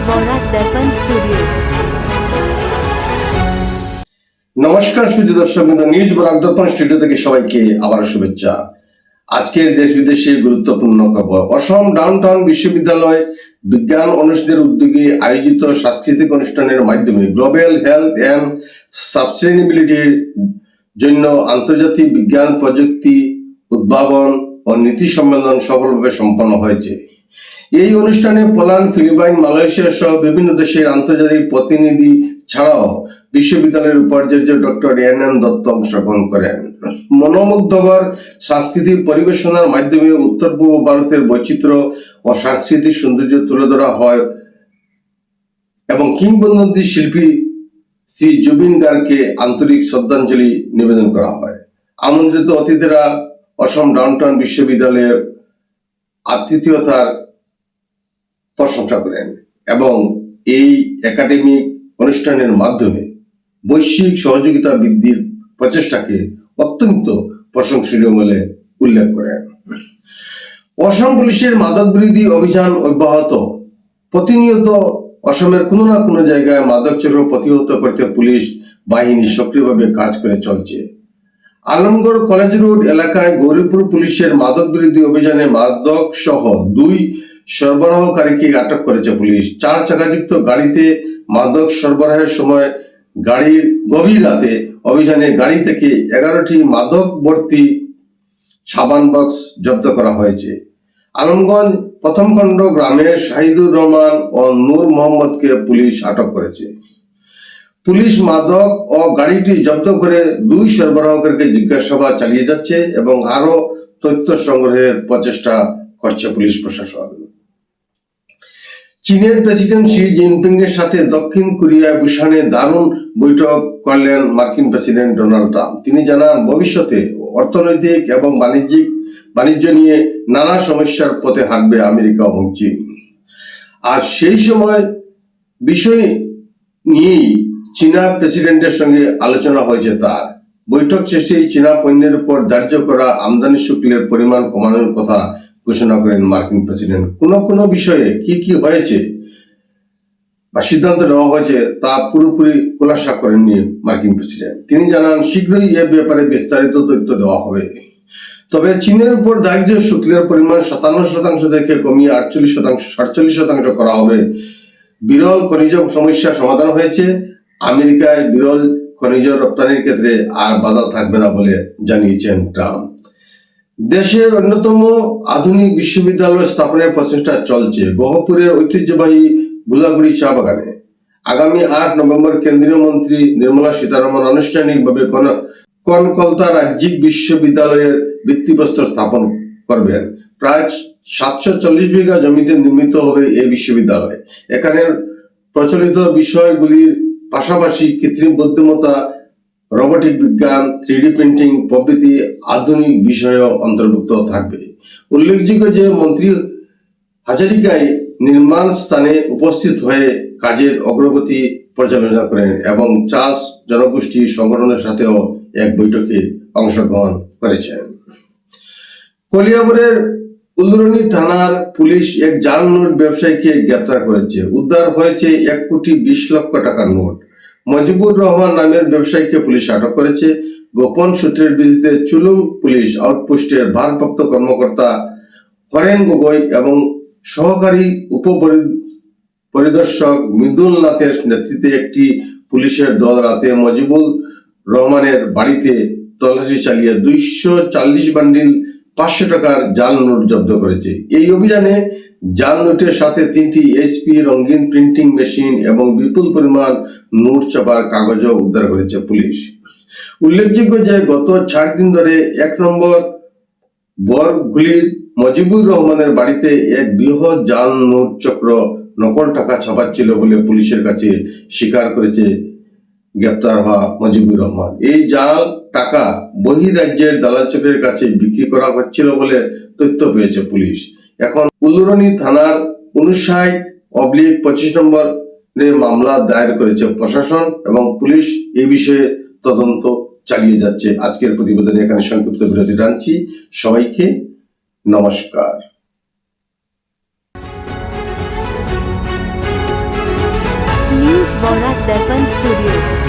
বরাক দর্পণ studio. নমস্কার সুধী দর্শক বৃন্দ, নিউজ বরাক দর্পণ স্টুডিও থেকে সবাইকে আবার শুভেচ্ছা। আজকের দেশ বিদেশের গুরুত্বপূর্ণ খবর। অসম ডাউনটাউন বিশ্ববিদ্যালয় বিজ্ঞান অনুষদের উদ্যোগে আয়োজিত সাংস্কৃতিক অনুষ্ঠানের মাধ্যমে গ্লোবাল হেলথ এন্ড সাস্টেইনেবিলিটির জন্য আন্তর্জাতিক বিজ্ঞান প্রযুক্তি উদ্ভাবন ও নীতি সম্মেলন সফলভাবে সম্পন্ন হয়েছে। এই অনুষ্ঠানে পোল্যান্ড, ফিলিপাইন, মালয়েশিয়া সহ বিভিন্ন দেশের আন্তর্জাতিক প্রতিনিধি ছাড়াও বিশ্ববিদ্যালয়ের উপাচার্য ডক্টর এন দত্ত অংশগ্রহণ করেন। মনোমুগ্ধকর সাংস্কৃতিক পরিবেশনার মাধ্যমে উত্তর পূর্ব ভারতের বৈচিত্র্য ও সাংস্কৃতিক সৌন্দর্য তুলে ধরা হয় এবং কিংবদন্তি শিল্পী শ্রী জুবিন গার্গকে আন্তরিক শ্রদ্ধাঞ্জলি নিবেদন করা হয়। আমন্ত্রিত অতিথিরা অসম ডাউনটাউন বিশ্ববিদ্যালয়ের আতিথেয়তার প্রশংসা করেন এবং এই একাডেমিক অনুষ্ঠানের মাধ্যমে বৈশ্বিক সহযোগিতা বৃদ্ধির প্রচেষ্টাকে অত্যন্ত প্রশংসনীয় বলে উল্লেখ করেন। অসম পুলিশের মাদক বিরোধী অভিযান অব্যাহত। প্রতিনিয়ত অসমের কোনো না কোনো জায়গায় মাদক চক্র প্রতিহত করতে পুলিশ বাহিনী সক্রিয়ভাবে কাজ করে চলছে। আলমগড় কলেজ রোড এলাকায় গৌরীপুর পুলিশের মাদক বিরোধী অভিযানে মাদক সহ 2 সরবরাহকারীকে আটক করেছে পুলিশ। 4 চাকাযুক্ত গাড়িতে মাদক সরবরাহের সময় গাড়ির গভীর রাতে অভিযানে গাড়ি থেকে 11টি মাদক ভর্তি সাবান বক্স জব্দ করা হয়েছে। আলমগঞ্জ প্রথমখণ্ড গ্রামের শাহিদুর রহমান ও নূর মোহাম্মদকে পুলিশ আটক করেছে। পুলিশ মাদক ও গাড়িটি জব্দ করে 2 সরবরাহকারীকে জিজ্ঞাসাবাদ চালিয়ে যাচ্ছে এবং আরো তথ্য সংগ্রহের প্রচেষ্টা করছে পুলিশ প্রশাসন। চীনের প্রেসিডেন্ট শি জিনপিং এর সাথে দক্ষিণ কোরিয়ার বুসানে দারুণ বৈঠক করলেন মার্কিন প্রেসিডেন্ট ডোনাল্ড ট্রাম্প। তিনি জানান, ভবিষ্যতে অর্থনৈতিক এবং বাণিজ্য নিয়ে নানা সমস্যার পথে হাঁটবে আমেরিকা এবং চীন। আর সেই সময় বিষয় নিয়েই চীনা প্রেসিডেন্টের সঙ্গে আলোচনা হয়েছে তার। বৈঠক শেষে চীনা পণ্যের উপর ধার্য করা আমদানি শুল্কের পরিমাণ কমানোর কথা ঘোষণা করেন মার্কিন প্রেসিডেন্ট। কোন বিষয়ে কি হয়েছে বা সিদ্ধান্ত নেওয়া হয়েছে তা পুরোপুরি খোলাসা করেননি মার্কিন প্রেসিডেন্ট। তিনি জানান, শীঘ্রই এ ব্যাপারে বিস্তারিত তথ্য দেওয়া হবে। তবে চীনের উপর ধার্য শুল্কের পরিমাণ 57% থেকে কমিয়ে 48% করা হবে। বিরল খনিজ সমস্যার সমাধান হয়েছে। আমেরিকায় বিরল খনিজ রপ্তানির ক্ষেত্রে আর বাধা থাকবে না বলে জানিয়েছেন ট্রাম্প। দেশের অন্যতম আধুনিক বিশ্ববিদ্যালয় স্থাপনের প্রচেষ্টা চলছে গহপুরের ঐতিহ্যবাহী বুলাগুড়ি চা বাগানে। আগামী 8 নভেম্বর কেন্দ্রীয় মন্ত্রী নির্মলা সীতারমণ আনুষ্ঠানিকভাবে কনকলতা রাজ্যিক বিশ্ববিদ্যালয়ের ভিত্তিপ্রস্তর স্থাপন করবেন। প্রায় 740 বিঘা জমিতে নির্মিত হবে এই বিশ্ববিদ্যালয়। এখানে প্রচলিত বিষয়গুলির পাশাপাশি কৃত্রিম বুদ্ধিমত্তা, রোবোটিক বিজ্ঞান, 3D প্রিন্টিং প্রভৃতি আধুনিক বিষয়ও অন্তর্ভুক্ত থাকবে। উল্লেখযোগ্য যে মন্ত্রী হাজারিকায় নির্মাণ স্থানে উপস্থিত হয়ে কাজের অগ্রগতি পর্যালোচনা করেন এবং চা জনগোষ্ঠী সংগঠনের সাথেও এক বৈঠকে অংশগ্রহণ করেছেন। কলিয়াবরের উলুরনি থানার পুলিশ এক জাল নোট ব্যবসায়ীকে গ্রেপ্তার করেছে। উদ্ধার হয়েছে 1,20,00,000 টাকার নোট। মজিবুর রহমান নামের ব্যবসায়ীকে পুলিশ আটক করেছে। গোপন সূত্রের ভিত্তিতে চুলুং পুলিশ আউটপোস্টের ভারপ্রাপ্ত কর্মকর্তা হরেন গগৈ এবং সহকারী উপপরিদর্শক মৃদুল নাথের নেতৃত্বে একটি পুলিশের দল রাতে মজিবুর রহমানের বাড়িতে তল্লাশি চালিয়ে 240 বান্ডিল 500 টাকার জাল নোট জব্দ করেছে। এই অভিযানে জাল নোটের সাথে 3টি এসপি, রঙিন প্রিন্টিং মেশিন এবং বিপুল পরিমাণ নোট ছাপার কাগজও উদ্ধার করেছে পুলিশ। উল্লেখযোগ্য যে গত 4 দিন ধরে 1 নম্বর বরগুলির মজিবুর রহমানের বাড়িতে এক বৃহৎ জাল নোট চক্র নকল টাকা ছাপাচ্ছিল বলে পুলিশের কাছে স্বীকার করেছে গ্রেপ্তার হওয়া মজিবুর রহমান। এই জাল টাকা বহিরাজ্যের দালাল চক্রের কাছে বিক্রি করা হচ্ছিল বলে তথ্য পেয়েছে পুলিশ। এখন উলুরনি থানার 59/25 নম্বরের মামলা দায়ের করেছে প্রশাসন এবং পুলিশ এই বিষয়ে তদন্ত চালিয়ে যাচ্ছে। আজকের প্রতিবেদনে এখানে সংক্ষিপ্ত বিরতি টানছি। সবাইকে নমস্কার। বরাক দর্পণ স্টুডিও।